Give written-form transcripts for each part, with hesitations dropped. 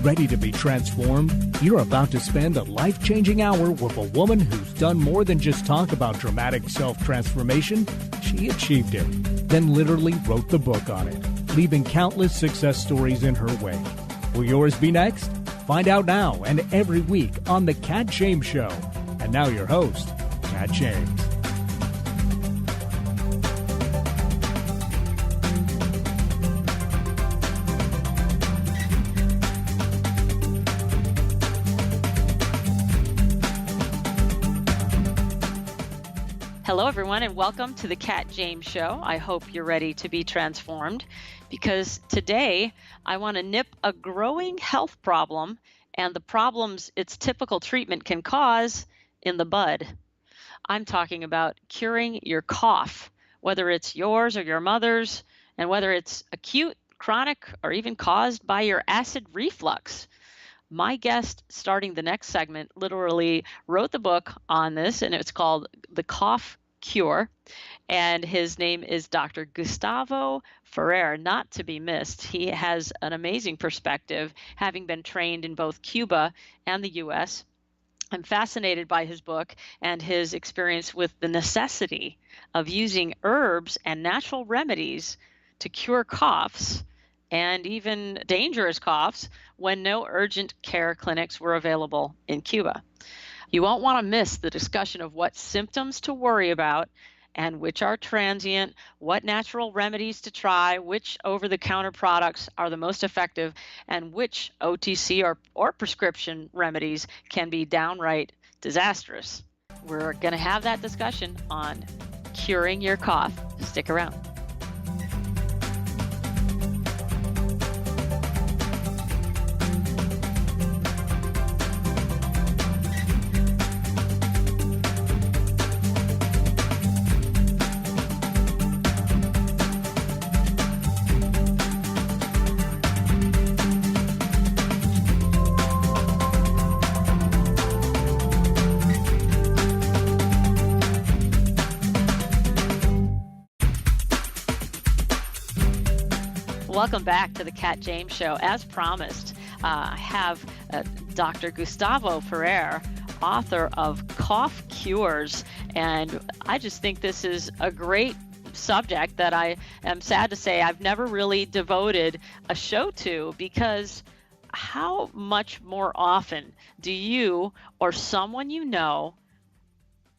Ready to be transformed? You're about to spend a life-changing hour with a woman who's done more than just talk about dramatic self-transformation. She achieved it, then literally wrote the book on it, leaving countless success stories in her wake. Will yours be next? Find out now and every week on The Kat James Show. And now your host, Kat James. Hello, everyone, and welcome to the Kat James Show. I hope you're ready to be transformed, because today I want to nip a growing health problem and the problems its typical treatment can cause in the bud. I'm talking about curing your cough, whether it's yours or your mother's, and whether it's acute, chronic, or even caused by your acid reflux. My guest starting the next segment literally wrote the book on this, and it's called The Cough Cure, and his name is Dr. Gustavo Ferrer, not to be missed. He has an amazing perspective, having been trained in both Cuba and the U.S. I'm fascinated by his book and his experience with the necessity of using herbs and natural remedies to cure coughs, and even dangerous coughs, when no urgent care clinics were available in Cuba. You won't want to miss the discussion of what symptoms to worry about and which are transient, what natural remedies to try, which over-the-counter products are the most effective, and which OTC or prescription remedies can be downright disastrous. We're going to have that discussion on curing your cough. Stick around. Welcome back to the Kat James Show. As promised, I have Dr. Gustavo Ferrer, author of Cough Cures, and I just think this is a great subject that I am sad to say I've never really devoted a show to, because how much more often do you or someone you know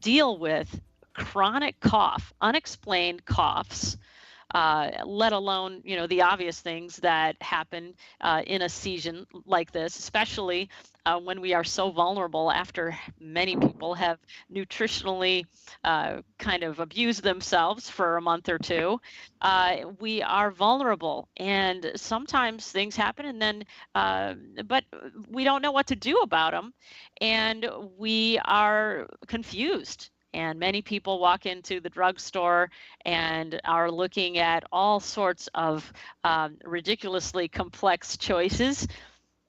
deal with chronic cough, unexplained coughs, let alone, the obvious things that happen in a season like this, especially when we are so vulnerable after many people have nutritionally kind of abused themselves for a month or two. We are vulnerable, and sometimes things happen, and then, but we don't know what to do about them, and we are confused. And many people walk into the drugstore and are looking at all sorts of ridiculously complex choices.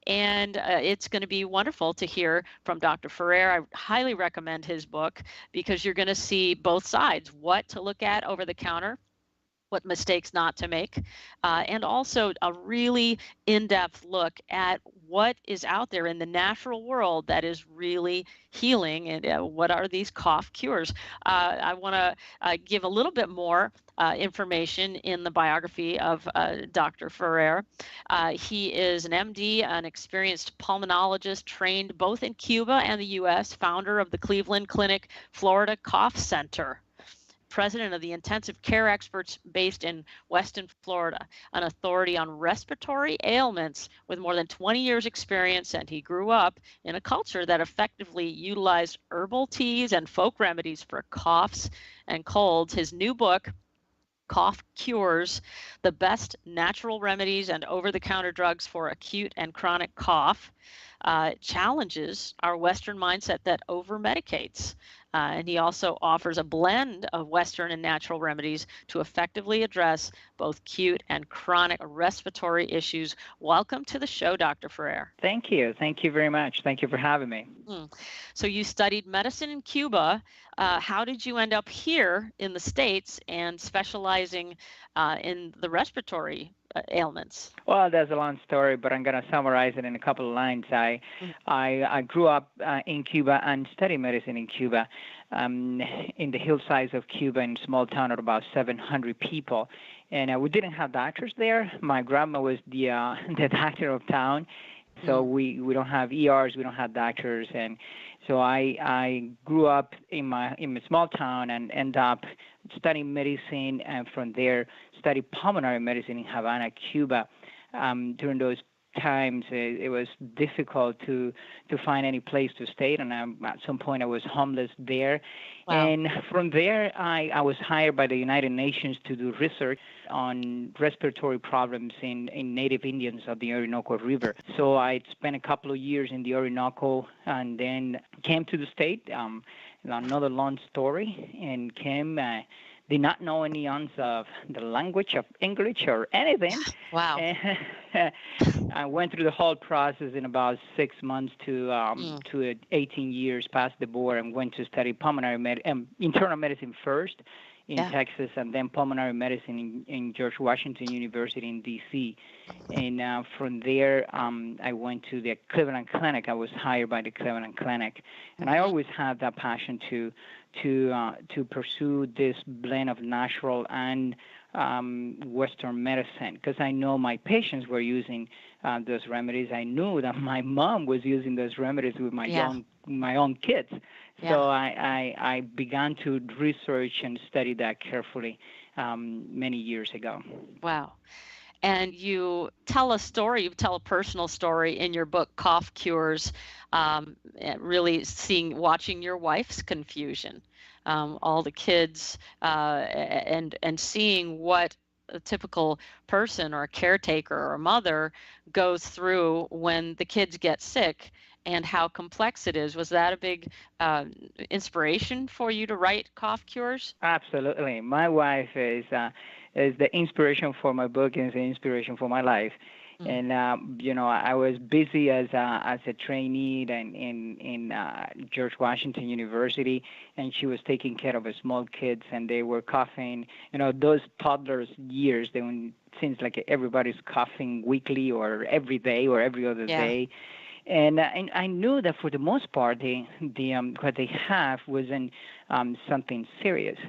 And it's going to be wonderful to hear from Dr. Ferrer. I highly recommend his book, because you're going to see both sides, what to look at over the counter, what mistakes not to make, and also a really in-depth look at what is out there in the natural world that is really healing, and what are these cough cures. I want to give a little bit more information in the biography of Dr. Ferrer. He is an MD, an experienced pulmonologist trained both in Cuba and the U.S., founder of the Cleveland Clinic Florida Cough Center, president of the intensive care experts based in Weston, Florida, an authority on respiratory ailments with more than 20 years experience, and he grew up in a culture that effectively utilized herbal teas and folk remedies for coughs and colds. His new book, Cough Cures, the best natural remedies and over-the-counter drugs for acute and chronic cough, challenges our Western mindset that over-medicates. And he also offers a blend of Western and natural remedies to effectively address both acute and chronic respiratory issues. Welcome to the show, Dr. Ferrer. Thank you. Thank you very much. Thank you for having me. So you studied medicine in Cuba. How did you end up here in the States and specializing in the respiratory ailments? Well, that's a long story, but I'm going to summarize it in a couple of lines. I grew up in Cuba and studied medicine in Cuba, in the hillsides of Cuba, in a small town of about 700 people. And we didn't have doctors there. My grandma was the the doctor of town. So we don't have ERs, we don't have doctors, and so I grew up in a small town and ended up studying medicine, and from there studied pulmonary medicine in Havana, Cuba. During those times, it was difficult to find any place to stay, and at some point I was homeless there. Wow. And from there, I was hired by the United Nations to do research on respiratory problems in native Indians of the Orinoco River. So I spent a couple of years in the Orinoco and then came to the state. Another long story, and came. Did not know any ounce of the language of English or anything. Wow. I went through the whole process in about 6 months to 18 years, passed the board, and went to study internal medicine first in Texas, and then pulmonary medicine in George Washington University in D.C. And from there, I went to the Cleveland Clinic. I was hired by the Cleveland Clinic, and I always had that passion to pursue this blend of natural and Western medicine, because I know my patients were using those remedies. I knew that my mom was using those remedies with my own kids. So I began to research and study that carefully many years ago. Wow. And you tell a personal story in your book, Cough Cures, really watching your wife's confusion, all the kids, and seeing what a typical person or a caretaker or a mother goes through when the kids get sick, and how complex it is. Was that a big inspiration for you to write Cough Cures? Absolutely. My wife is the inspiration for my book and is the inspiration for my life. And I was busy as a trainee in George Washington University, and she was taking care of small kids, and they were coughing. Those toddlers years, it seems like everybody's coughing weekly or every day or every other day. And I knew that for the most part, what they have wasn't something serious.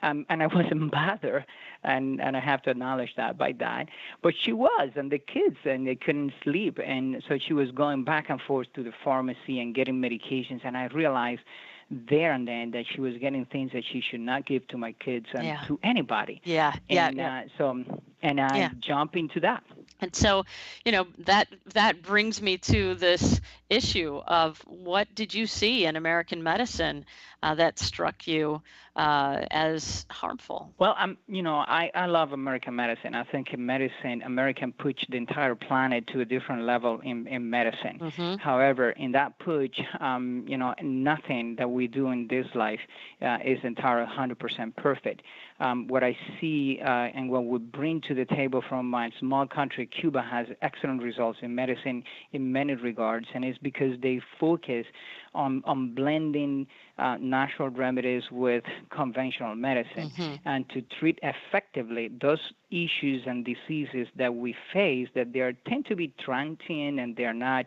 And I wasn't bothered, and I have to acknowledge that by that. But she was, and the kids, and they couldn't sleep. And so she was going back and forth to the pharmacy and getting medications. And I realized there and then that she was getting things that she should not give to my kids and to anybody. And I jump into that. And so, that brings me to this issue of what did you see in American medicine that struck you as harmful? Well, I love American medicine. I think in medicine, American pushed the entire planet to a different level in medicine. Mm-hmm. However, in that push, nothing that we do in this life is entirely 100% perfect. What I see and what we bring to the table from my small country, Cuba, has excellent results in medicine in many regards, and it's because they focus on blending natural remedies with conventional medicine, and to treat effectively those issues and diseases that we face, that they tend to be transient, and they're not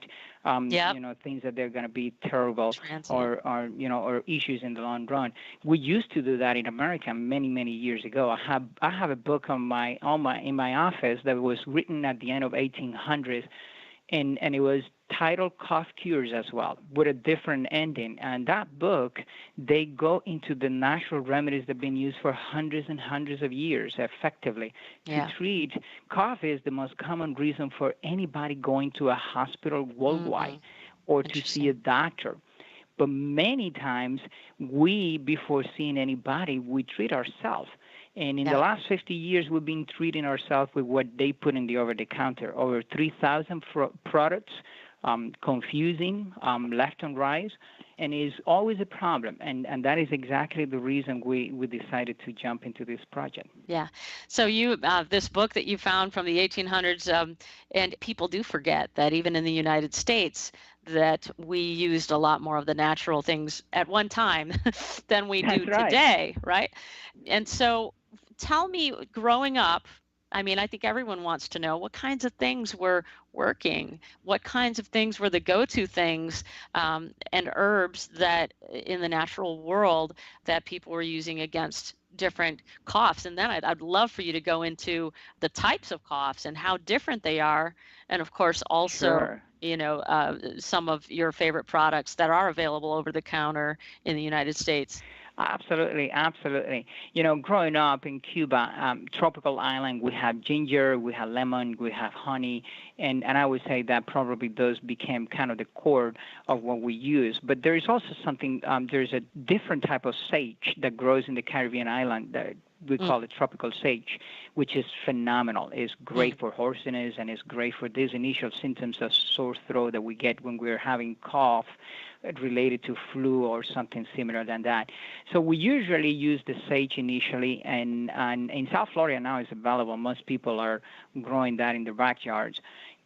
things that they're going to be terrible or issues in the long run. We used to do that in America many years ago. I have a book in my office that was written at the end of 1800s, and it was titled Cough Cures as well, with a different ending. And that book, they go into the natural remedies that have been used for hundreds and hundreds of years effectively to treat. Cough is the most common reason for anybody going to a hospital worldwide or to see a doctor. But many times, before seeing anybody, we treat ourselves. And in the last 50 years, we've been treating ourselves with what they put in the over-the-counter, over 3,000 products, confusing, left and right, and is always a problem. And that is exactly the reason we decided to jump into this project. Yeah. So you, this book that you found from the 1800s, and people do forget that even in the United States, that we used a lot more of the natural things at one time than we do today, right? And so tell me, growing up, I mean, I think everyone wants to know what kinds of things were working, what kinds of things were the go-to things and herbs that in the natural world that people were using against different coughs. And then I'd love for you to go into the types of coughs and how different they are. And of course, also, Sure. Some of your favorite products that are available over the counter in the United States. Absolutely, absolutely. Growing up in Cuba, tropical island, we have ginger, we have lemon, we have honey, and I would say that probably those became kind of the core of what we use. But there is also something, there's a different type of sage that grows in the Caribbean island that we call it tropical sage, which is phenomenal. It's great for hoarseness, and it's great for these initial symptoms of sore throat that we get when we're having cough related to flu or something similar than that. So we usually use the sage initially, and in South Florida now it's available. Most people are growing that in their backyards,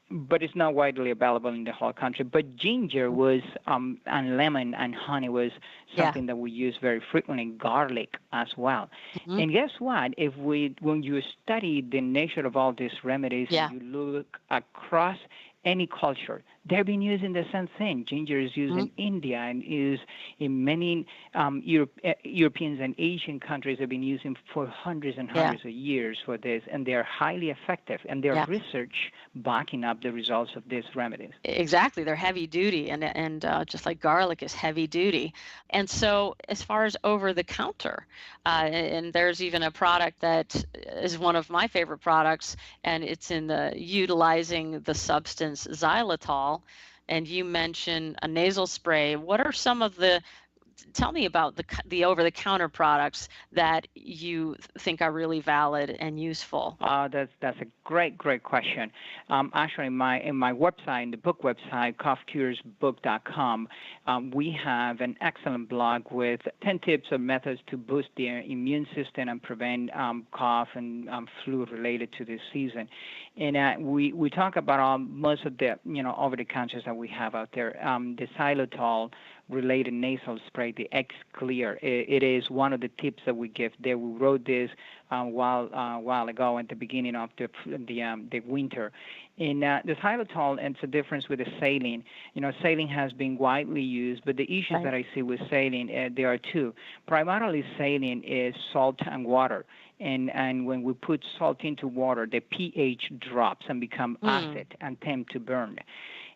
but it's not widely available in the whole country. But ginger was, and lemon and honey was something that we use very frequently, garlic as well. And guess what? When you study the nature of all these remedies, and you look across any culture, they've been using the same thing. Ginger is used in India and is in many Europeans and Asian countries have been using for hundreds and hundreds of years for this, and they are highly effective, and there's research backing up the results of these remedies. Exactly. They're heavy duty, and just like garlic is heavy duty. And so as far as over the counter, and there's even a product that is one of my favorite products, and it's in the utilizing the substance xylitol, and you mentioned a nasal spray. What are some of tell me about the over-the-counter products that you think are really valid and useful. That's a great question. Actually, in my website, in the book website, coughcuresbook.com, we have an excellent blog with 10 tips or methods to boost the immune system and prevent cough and flu related to this season. And we talk about most of the over-the-counters that we have out there. The xylitol related nasal spray, the X Clear. It is one of the tips that we give there. We wrote this a while ago at the beginning of the winter. In the xylitol, and it's a difference with the saline. Saline has been widely used, but the issues that I see with saline, there are two. Primarily, saline is salt and water. And when we put salt into water, the pH drops and become acid and tend to burn.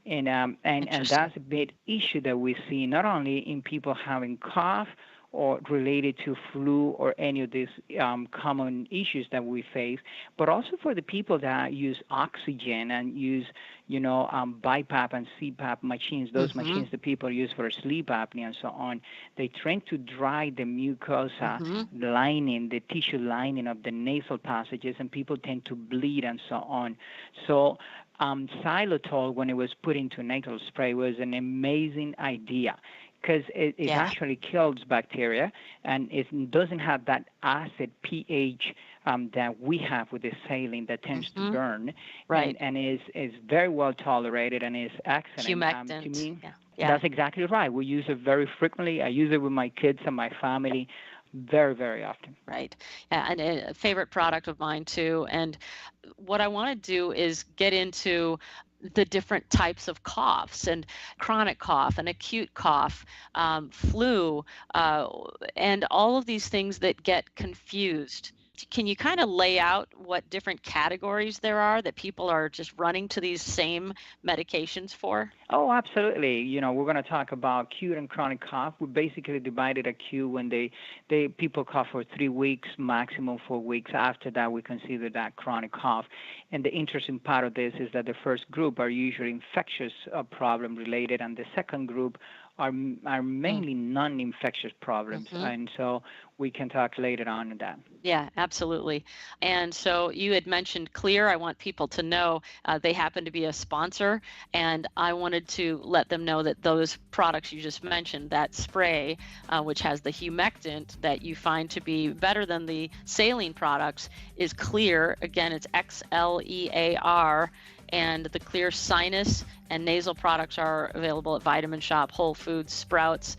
And that's a big issue that we see not only in people having cough or related to flu or any of these common issues that we face, but also for the people that use oxygen and use, BiPAP and CPAP machines, those machines that people use for sleep apnea and so on. They tend to dry the mucosa lining, the tissue lining of the nasal passages, and people tend to bleed and so on. So xylitol, when it was put into nasal spray, was an amazing idea because it actually kills bacteria, and it doesn't have that acid pH that we have with the saline that tends to burn. Right. And is very well tolerated and is excellent. Humectant. To me, that's exactly right. We use it very frequently. I use it with my kids and my family very, very often. Right. And a favorite product of mine too. And what I want to do is get into the different types of coughs, and chronic cough and acute cough, flu, and all of these things that get confused. Can you kind of lay out what different categories there are that people are just running to these same medications for? Oh, absolutely. We're going to talk about acute and chronic cough. We basically divided acute when people cough for 3 weeks, maximum 4 weeks. After that, we consider that chronic cough. And the interesting part of this is that the first group are usually infectious problem related, and the second group are mainly non-infectious problems. And so we can talk later on that. Yeah, absolutely. And so you had mentioned Clear. I want people to know they happen to be a sponsor, and I wanted to let them know that those products you just mentioned, that spray, which has the humectant that you find to be better than the saline products, is Clear. Again, it's XLEAR. And the Clear sinus and nasal products are available at Vitamin Shoppe, Whole Foods, Sprouts,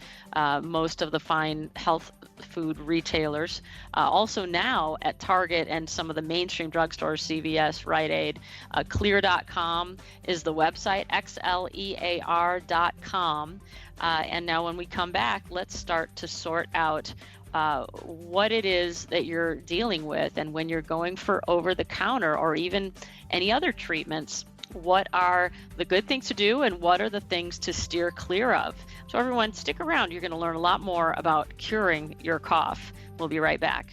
most of the fine health food retailers. Also now at Target and some of the mainstream drugstores, CVS, Rite Aid. Xlear.com is the website, xlear.com. And now when we come back, let's start to sort out what it is that you're dealing with, and when you're going for over-the-counter or even any other treatments, what are the good things to do and what are the things to steer clear of? So everyone, stick around. You're going to learn a lot more about curing your cough. We'll be right back.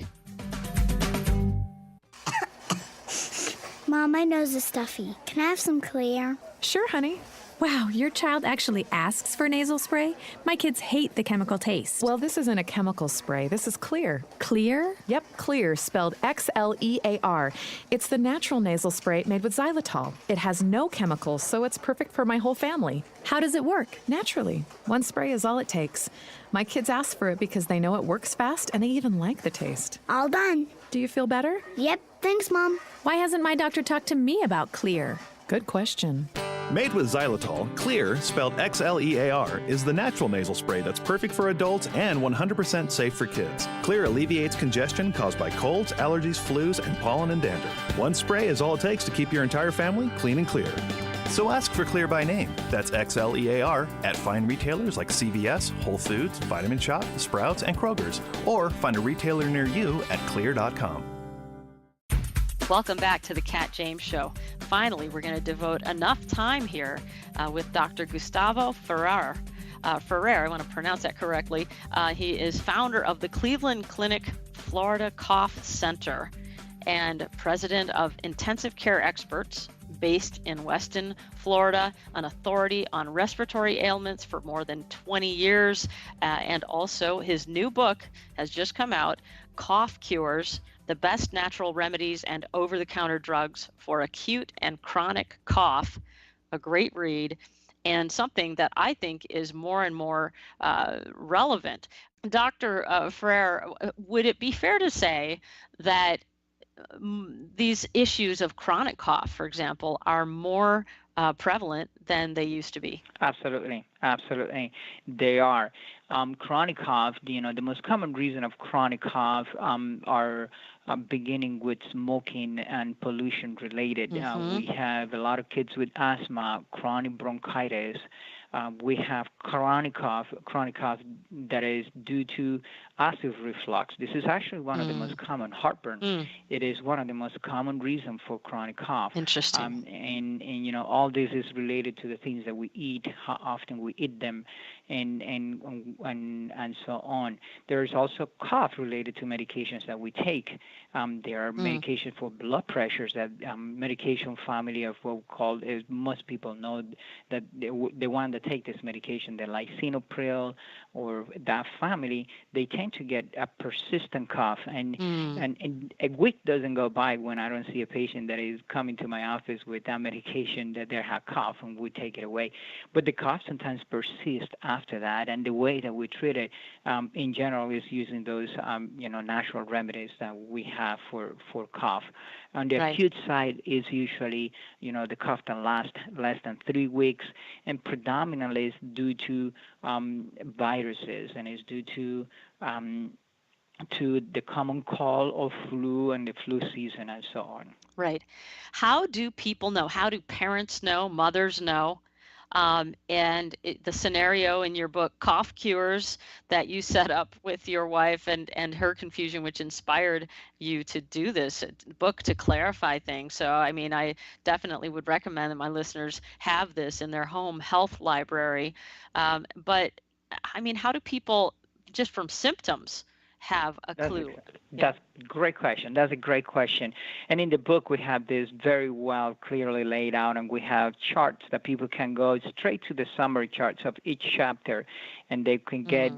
Mom, my nose is stuffy. Can I have some Xlear? Sure, honey. Wow, your child actually asks for nasal spray? My kids hate the chemical taste. Well, this isn't a chemical spray. This is Xlear. Xlear? Yep, Xlear, spelled Xlear. It's the natural nasal spray made with xylitol. It has no chemicals, so it's perfect for my whole family. How does it work? Naturally. One spray is all it takes. My kids ask for it because they know it works fast, and they even like the taste. All done. Do you feel better? Yep, thanks, Mom. Why hasn't my doctor talked to me about Xlear? Good question. Made with xylitol, Xlear, spelled Xlear, is the natural nasal spray that's perfect for adults and 100% safe for kids. Xlear alleviates congestion caused by colds, allergies, flus, and pollen and dander. One spray is all it takes to keep your entire family clean and clear. So ask for Xlear by name. That's Xlear at fine retailers like CVS, Whole Foods, Vitamin Shoppe, Sprouts, and Kroger's. Or find a retailer near you at Xlear.com. Welcome back to the Cat James Show. Finally, we're going to devote enough time here with Dr. Gustavo Ferrer. Ferrer, I want to pronounce that correctly. He is founder of the Cleveland Clinic Florida Cough Center and president of Intensive Care Experts, based in Weston, Florida, an authority on respiratory ailments for more than 20 years. And also his new book has just come out, Cough Cures, the Best Natural Remedies and Over-the-Counter Drugs for Acute and Chronic Cough. A great read and something that I think is more and more relevant. Dr. Ferrer, would it be fair to say that these issues of chronic cough, for example, are more prevalent than they used to be? Absolutely. They are. Chronic cough, the most common reason of chronic cough are beginning with smoking and pollution related. We have a lot of kids with asthma, chronic bronchitis. We have chronic cough that is due to acid reflux. This is actually one of the most common, heartburn. It is one of the most common reasons for chronic cough. Interesting. And all this is related to the things that we eat, how often we eat them, and so on. There is also cough related to medications that we take. There are medications for blood pressures that medication family of what we call, is most people know that the one that take this medication, the lisinopril or that family, they tend to get a persistent cough. And a week doesn't go by when I don't see a patient that is coming to my office with that medication that they have cough, and we take it away. But the cough sometimes persists after that, and the way that we treat it in general is using those natural remedies that we have for cough. On the acute side is usually, the cough that lasts less than 3 weeks, and predominantly is due to viruses, and is due to the common cold or flu and the flu season and so on. Right. How do people know? How do parents know? Mothers know? And the scenario in your book, Cough Cures, that you set up with your wife and her confusion, which inspired you to do this book to clarify things. So, I mean, I definitely would recommend that my listeners have this in their home health library. But, I mean, how do people, just from symptoms, have a clue? That's a great question. That's a great question. And in the book, we have this very well clearly laid out, and we have charts that people can go straight to the summary charts of each chapter, and they can get,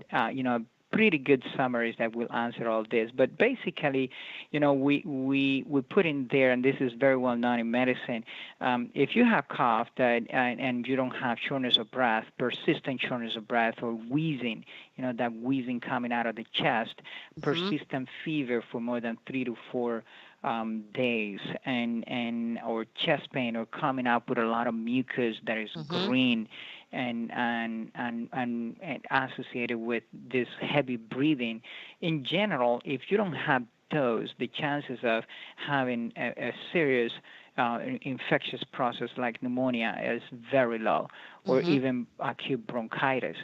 pretty good summaries that will answer all this. But basically, we put in there, and this is very well known in medicine, if you have cough and you don't have shortness of breath, persistent shortness of breath, or wheezing, that wheezing coming out of the chest, persistent fever for more than 3 to 4 days, and or chest pain, or coming up with a lot of mucus that is green, and associated with this heavy breathing. In general, if you don't have those, the chances of having a serious infectious process like pneumonia is very low, or even acute bronchitis.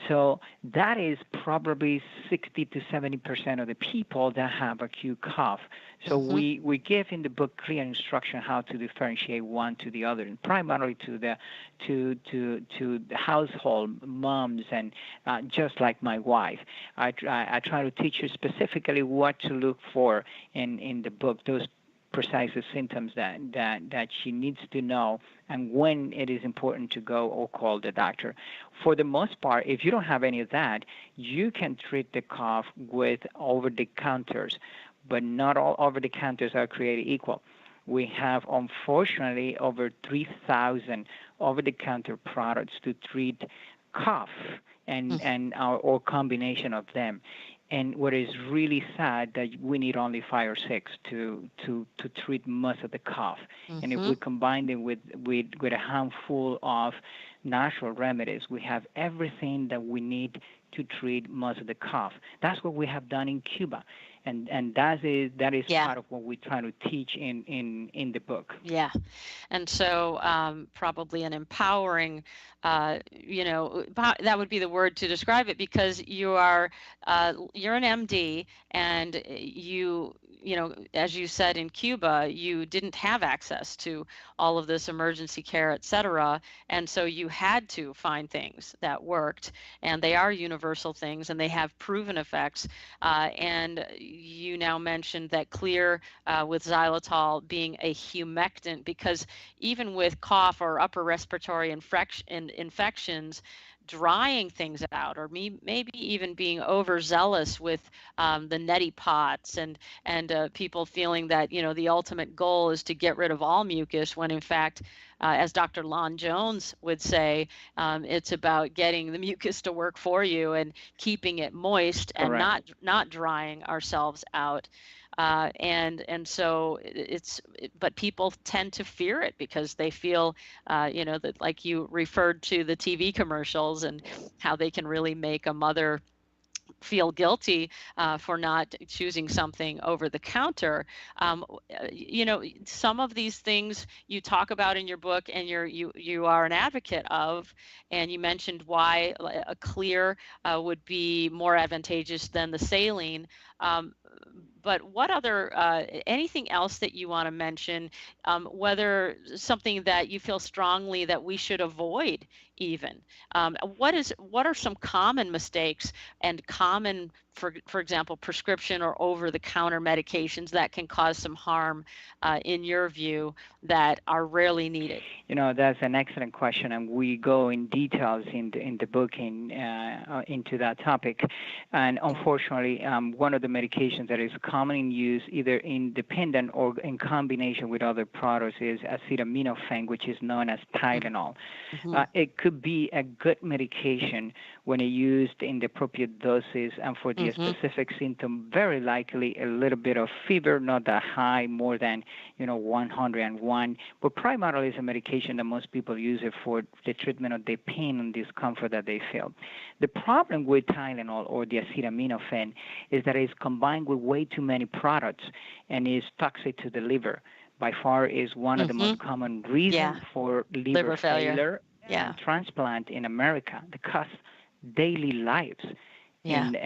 So that is probably 60 to 70% of the people that have acute cough. So we give in the book clear instruction how to differentiate one to the other, and primarily to the household moms, and just like my wife, I try to teach her specifically what to look for in the book, those precise symptoms that she needs to know, and when it is important to go or call the doctor. For the most part, if you don't have any of that, you can treat the cough with over-the-counters, but not all over-the-counters are created equal. We have, unfortunately, over 3,000 over-the-counter products to treat cough or combination of them. And what is really sad that we need only 5 or 6 to treat most of the cough. And if we combine them with a handful of natural remedies, we have everything that we need to treat most of the cough. That's what we have done in Cuba. And that is part of what we try to teach in the book. Yeah, and so probably an empowering, that would be the word to describe it, because you're an MD, and as you said, in Cuba, you didn't have access to all of this emergency care, et cetera, and so you had to find things that worked, and they are universal things, and they have proven effects, and you now mentioned that Clear with xylitol being a humectant, because even with cough or upper respiratory infections, drying things out, or maybe even being overzealous with the neti pots, and people feeling that the ultimate goal is to get rid of all mucus, when in fact, as Dr. Lon Jones would say, it's about getting the mucus to work for you and keeping it moist. Correct. And not drying ourselves out. And so but people tend to fear it because they feel, that, like you referred to the TV commercials and how they can really make a mother feel guilty for not choosing something over the counter. Some of these things you talk about in your book, and you are an advocate of, and you mentioned why a Clear would be more advantageous than the saline. But what other, anything else that you want to mention, whether something that you feel strongly that we should avoid even? What are some common mistakes and common, for example, prescription or over-the-counter medications that can cause some harm, in your view, that are rarely needed? That's an excellent question, and we go in details in the book into that topic. And unfortunately, one of the medications that is commonly used, either independent or in combination with other products, is acetaminophen, which is known as Tylenol. It could be a good medication when it's used in the appropriate doses and for the specific symptom. Very likely a little bit of fever, not that high, more than 101, but primarily it's a medication that most people use it for the treatment of the pain and discomfort that they feel. The problem with Tylenol or the acetaminophen is that it's combined with way too many products and is toxic to the liver. By far is one of the most common reasons for liver failure and transplant in America, that costs daily lives. And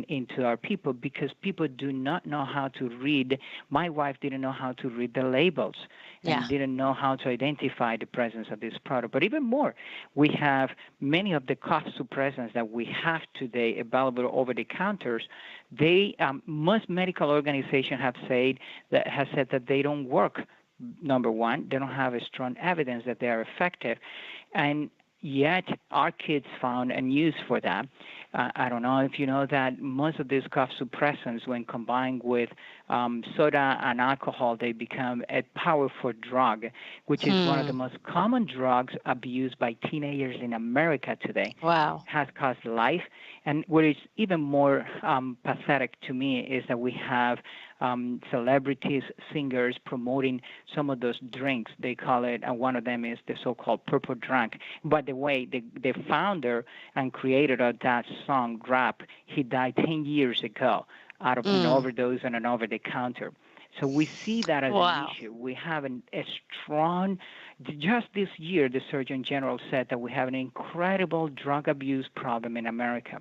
into our people, because people do not know how to read. My wife didn't know how to read the labels and didn't know how to identify the presence of this product. But even more, we have many of the cough suppressants that we have today available over the counters. They most medical organizations have said that they don't work. Number one, they don't have a strong evidence that they are effective, and yet our kids found a use for that. I don't know if you know that most of these cough suppressants, when combined with soda and alcohol, they become a powerful drug, which is one of the most common drugs abused by teenagers in America today. Wow. Has caused life. And what is even more pathetic to me is that we have celebrities, singers promoting some of those drinks. They call it, and one of them is the so-called purple drink. What the way, the founder and creator of that song, rap, he died 10 years ago out of an overdose and an over-the-counter. So we see that as an issue. We have a strong, just this year, the Surgeon General said that we have an incredible drug abuse problem in America.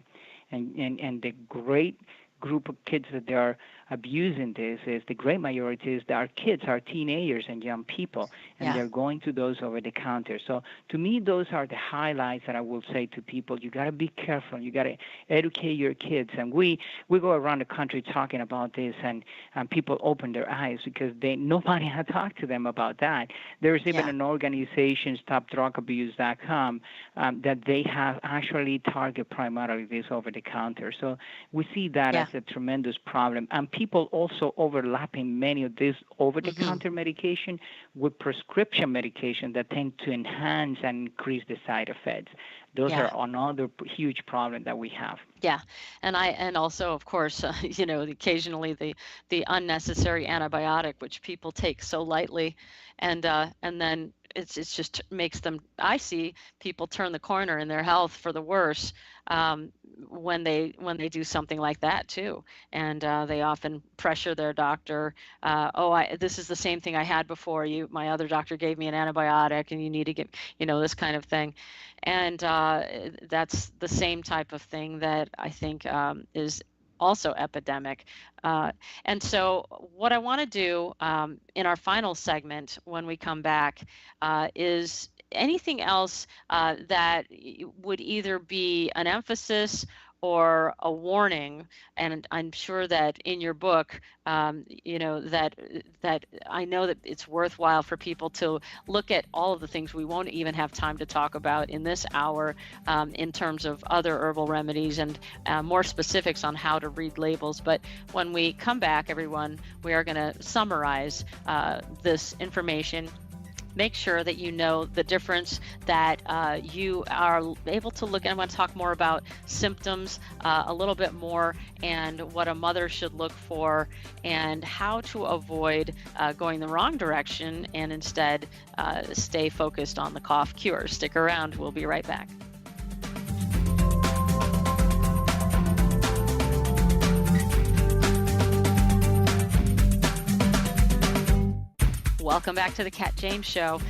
And the great group of kids that they are abusing this is the great majority is that our kids, our teenagers and young people, and they're going to those over the counter. So to me, those are the highlights that I will say to people. You got to be careful. You got to educate your kids. And we go around the country talking about this, and people open their eyes because nobody had talked to them about that. There's even an organization, StopDrugAbuse.com, that they have actually target primarily this over the counter. So we see that as a tremendous problem. And people also overlapping many of this over-the-counter medication with prescription medication that tend to enhance and increase the side effects. Those are another huge problem that we have. Yeah, and also, of course, occasionally the unnecessary antibiotic, which people take so lightly, and then it's just makes them. I see people turn the corner in their health for the worse when they do something like that too, and they often pressure their doctor. This is the same thing I had before. My other doctor gave me an antibiotic, and you need to get this kind of thing, and that's the same type of thing that I think is also epidemic. And so what I want to do in our final segment when we come back is anything else that would either be an emphasis or a warning, and I'm sure that in your book, that I know that it's worthwhile for people to look at all of the things we won't even have time to talk about in this hour in terms of other herbal remedies and more specifics on how to read labels. But when we come back, everyone, we are going to summarize this information. Make sure that you know the difference, that you are able to look, and I want to talk more about symptoms a little bit more, and what a mother should look for, and how to avoid going the wrong direction and instead stay focused on the cough cure. Stick around. We'll be right back. Welcome back to the Kat James Show.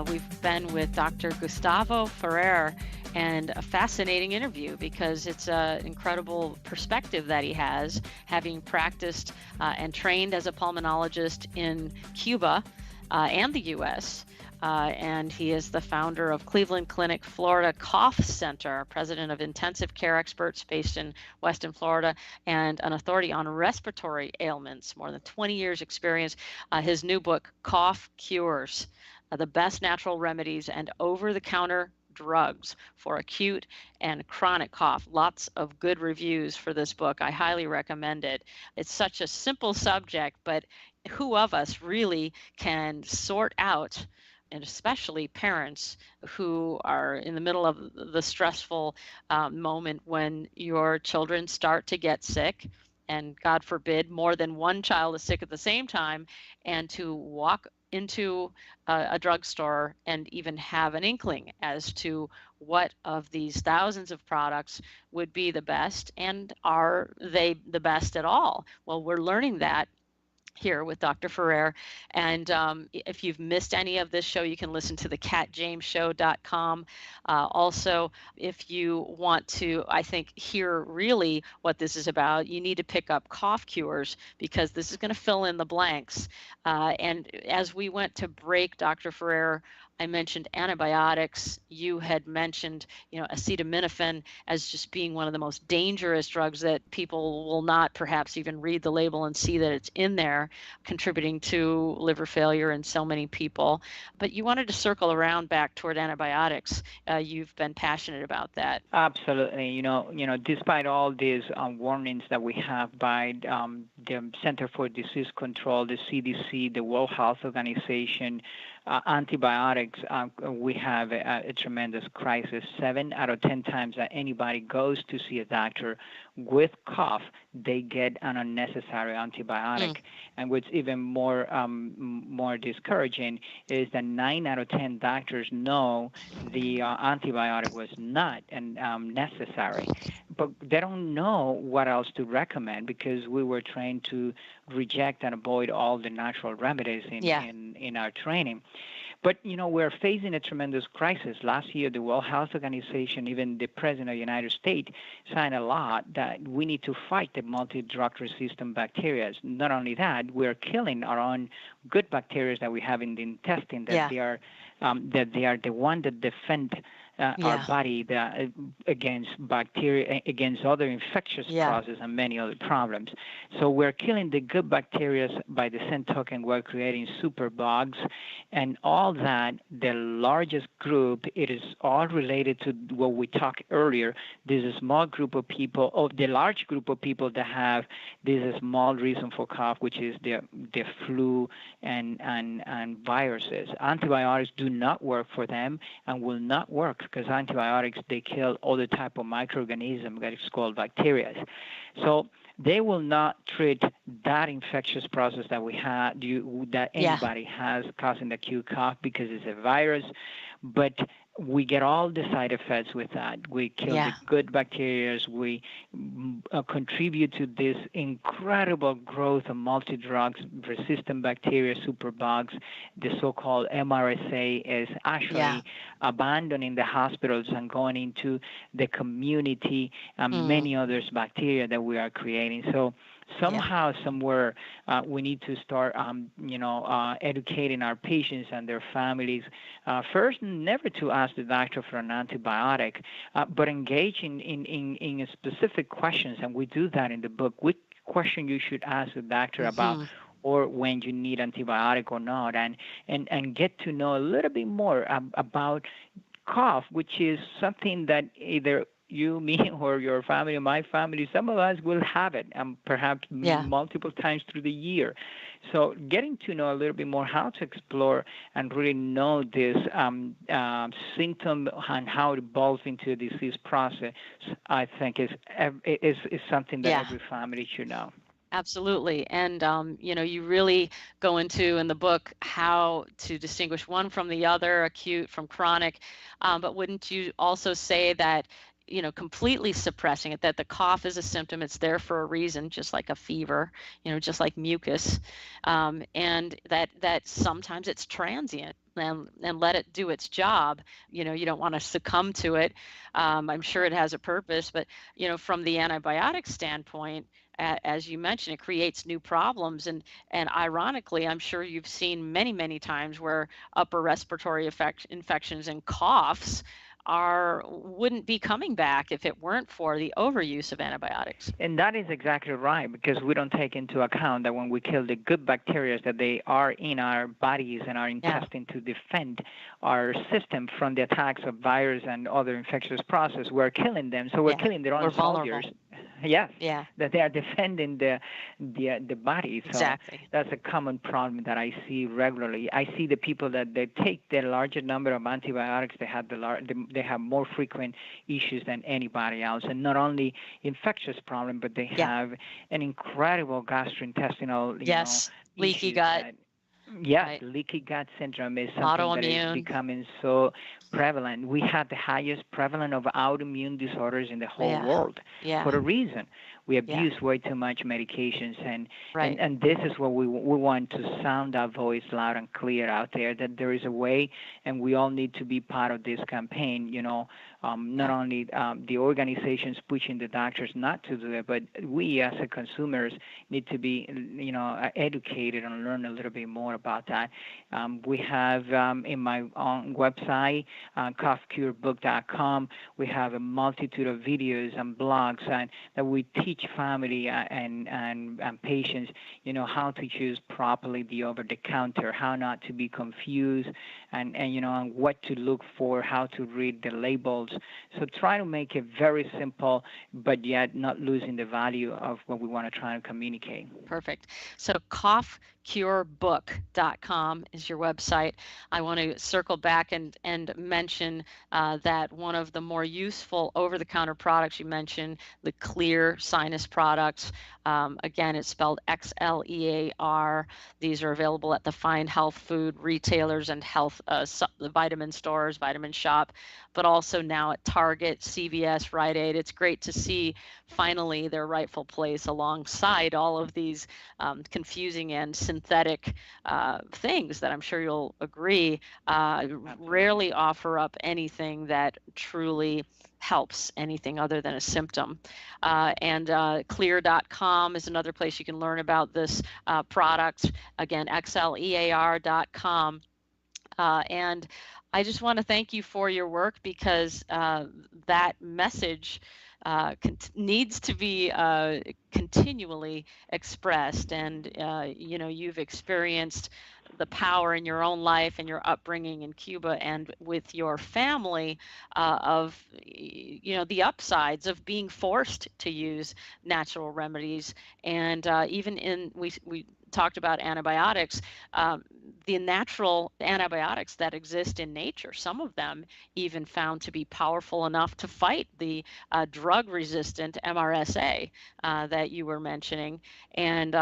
We've been with Dr. Gustavo Ferrer, and a fascinating interview because it's an incredible perspective that he has, having practiced and trained as a pulmonologist in Cuba and the U.S., and he is the founder of Cleveland Clinic Florida Cough Center, president of intensive care experts based in Weston, Florida, and an authority on respiratory ailments, more than 20 years experience. His new book, Cough Cures, the best natural remedies and over-the-counter drugs for acute and chronic cough. Lots of good reviews for this book. I highly recommend it. It's such a simple subject, but who of us really can sort out, and especially parents who are in the middle of the stressful moment when your children start to get sick, and God forbid more than one child is sick at the same time, and to walk into a drugstore and even have an inkling as to what of these thousands of products would be the best, and are they the best at all? Well, we're learning that here with Dr. Ferrer. And if you've missed any of this show, you can listen to the CatJamesShow.com. Also, if you want to, I think, hear really what this is about, you need to pick up Cough Cures, because this is going to fill in the blanks. And as we went to break, Dr. Ferrer, I mentioned antibiotics. You had mentioned, acetaminophen as just being one of the most dangerous drugs that people will not perhaps even read the label and see that it's in there, contributing to liver failure in so many people. But you wanted to circle around back toward antibiotics. You've been passionate about that. Absolutely. Despite all these warnings that we have by the Center for Disease Control, the CDC, the World Health Organization, antibiotics antibiotics, we have a tremendous crisis. 7 out of 10 times that anybody goes to see a doctor with cough, they get an unnecessary antibiotic. And what's even more discouraging is that 9 out of 10 doctors know the antibiotic was not necessary, but they don't know what else to recommend because we were trained to reject and avoid all the natural remedies in our training. But, we're facing a tremendous crisis. Last year, the World Health Organization, even the President of the United States, signed a law that we need to fight the multi-drug resistant bacteria. Not only that, we're killing our own good bacteria that we have in the intestine, that they are the one that defend our body against bacteria, against other infectious processes and many other problems. So we're killing the good bacteria. By the same token, we're creating superbugs, and all that. The largest group, it is all related to what we talked earlier. There's a small group of people, the large group of people that have this small reason for cough, which is the flu and viruses. Antibiotics do not work for them and will not work because antibiotics, they kill all the type of microorganisms that is called bacteria. So they will not treat that infectious process that we have, that anybody has causing the acute cough because it's a virus. But we get all the side effects with that. We kill the good bacteria. We contribute to this incredible growth of multi-drugs resistant bacteria, superbugs. The so-called MRSA is actually abandoning the hospitals and going into the community and many others bacteria that we are creating. So somehow, somewhere, we need to start, educating our patients and their families. First, never to ask the doctor for an antibiotic, but engage in specific questions. And we do that in the book. Which question you should ask the doctor about, or when you need antibiotic or not, and get to know a little bit more about cough, which is something that either you, me, or your family, or my family, some of us will have it, perhaps multiple times through the year. So getting to know a little bit more how to explore and really know this symptom and how it evolves into a disease process, I think is something that every family should know. Absolutely. And, you really go into in the book how to distinguish one from the other, acute from chronic. But wouldn't you also say that completely suppressing it, that the cough is a symptom, it's there for a reason, just like a fever, just like mucus, and that sometimes it's transient, and let it do its job. You don't want to succumb to it. I'm sure it has a purpose, but, from the antibiotic standpoint, as you mentioned, it creates new problems. And ironically, I'm sure you've seen many, many times where upper respiratory infections and coughs wouldn't be coming back if it weren't for the overuse of antibiotics. And that is exactly right, because we don't take into account that when we kill the good bacteria that they are in our bodies and our intestine to defend our system from the attacks of virus and other infectious processes, we're killing them. So we're killing their own soldiers. Yes. Yeah. That they are defending the body. So exactly. That's a common problem that I see regularly. I see the people that they take the larger number of antibiotics. They have more frequent issues than anybody else, and not only infectious problem, but they have an incredible gastrointestinal leaky gut. Leaky gut syndrome is something that is becoming so prevalent. We have the highest prevalence of autoimmune disorders in the whole world for a reason. We abuse way too much medications, and this is what we want to sound our voice loud and clear out there, that there is a way, and we all need to be part of this campaign. Not only the organizations pushing the doctors not to do it, but we as a consumers need to be, educated and learn a little bit more about that. We have in my own website, coughcurebook.com, we have a multitude of videos and blogs that we teach family and patients, how to choose properly the over-the-counter, how not to be confused, and what to look for, how to read the labels, So try to make it very simple, but yet not losing the value of what we want to try and communicate. Perfect. So coughcurebook.com is your website. I want to circle back and mention that one of the more useful over-the-counter products you mentioned, the Clear sinus products. Again, it's spelled XLEAR. These are available at the fine health food retailers and health the vitamin stores, Vitamin Shop, but also now at Target, CVS, Rite Aid. It's great to see finally their rightful place alongside all of these confusing and synthetic things that I'm sure you'll agree rarely offer up anything that truly helps anything other than a symptom. And clear.com is another place you can learn about this product. Again, xlear.com. And I just want to thank you for your work, because that message needs to be continually expressed. And you've experienced the power in your own life and your upbringing in Cuba and with your family of the upsides of being forced to use natural remedies. And even we talked about antibiotics, the natural antibiotics that exist in nature, some of them even found to be powerful enough to fight the drug-resistant MRSA that you were mentioning. And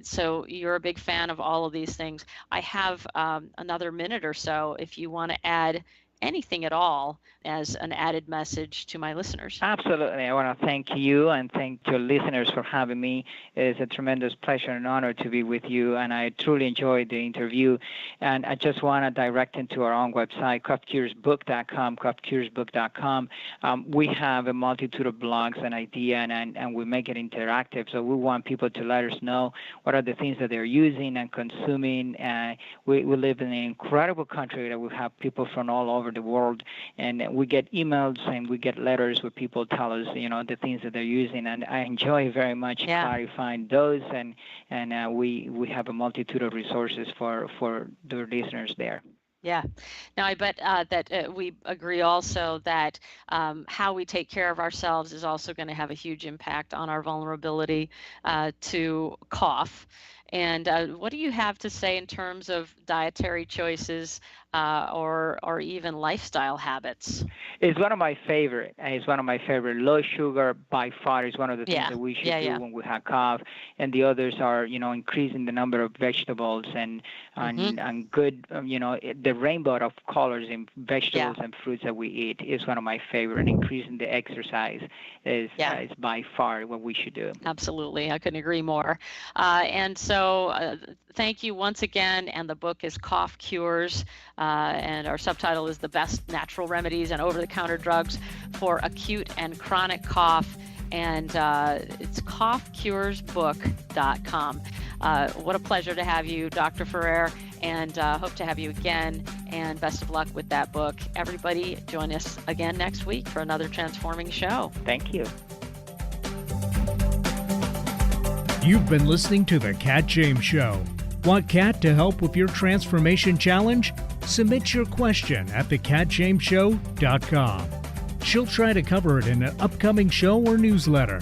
so you're a big fan of all of these things. I have another minute or so if you want to add anything at all as an added message to my listeners. Absolutely. I want to thank you and thank your listeners for having me. It's a tremendous pleasure and honor to be with you, and I truly enjoyed the interview. And I just want to direct into our own website, coughcuresbook.com, coughcuresbook.com. We have a multitude of blogs and ideas, and we make it interactive. So we want people to let us know what are the things that they're using and consuming. We live in an incredible country that we have people from all over the world, and we get emails and we get letters where people tell us, the things that they're using, and I enjoy very much clarifying those, and we have a multitude of resources for the listeners there. Yeah. Now, I bet that we agree also that how we take care of ourselves is also going to have a huge impact on our vulnerability to cough. And what do you have to say in terms of dietary choices or even lifestyle habits? It's one of my favorite. Low sugar by far is one of the things that we should do when we have cough. And the others are, increasing the number of vegetables and good, the rainbow of colors in vegetables and fruits that we eat is one of my favorite. And increasing the exercise is by far what we should do. Absolutely. I couldn't agree more. And so thank you once again. And the book is Cough Cures. And our subtitle is The Best Natural Remedies and Over-the-Counter Drugs for Acute and Chronic Cough. And it's coughcuresbook.com. What a pleasure to have you, Dr. Ferrer, and hope to have you again. And best of luck with that book. Everybody, join us again next week for another transforming show. Thank you. You've been listening to The Cat James Show. Want Cat to help with your transformation challenge? Submit your question at thecatjameshow.com. She'll try to cover it in an upcoming show or newsletter.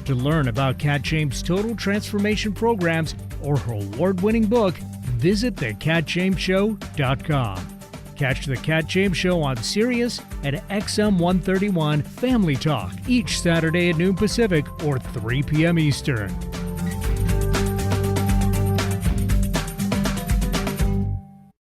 To learn about Cat James' total transformation programs or her award-winning book, visit thecatjameshow.com. Catch The Cat James Show on Sirius at XM 131 Family Talk each Saturday at noon Pacific or 3 p.m. Eastern.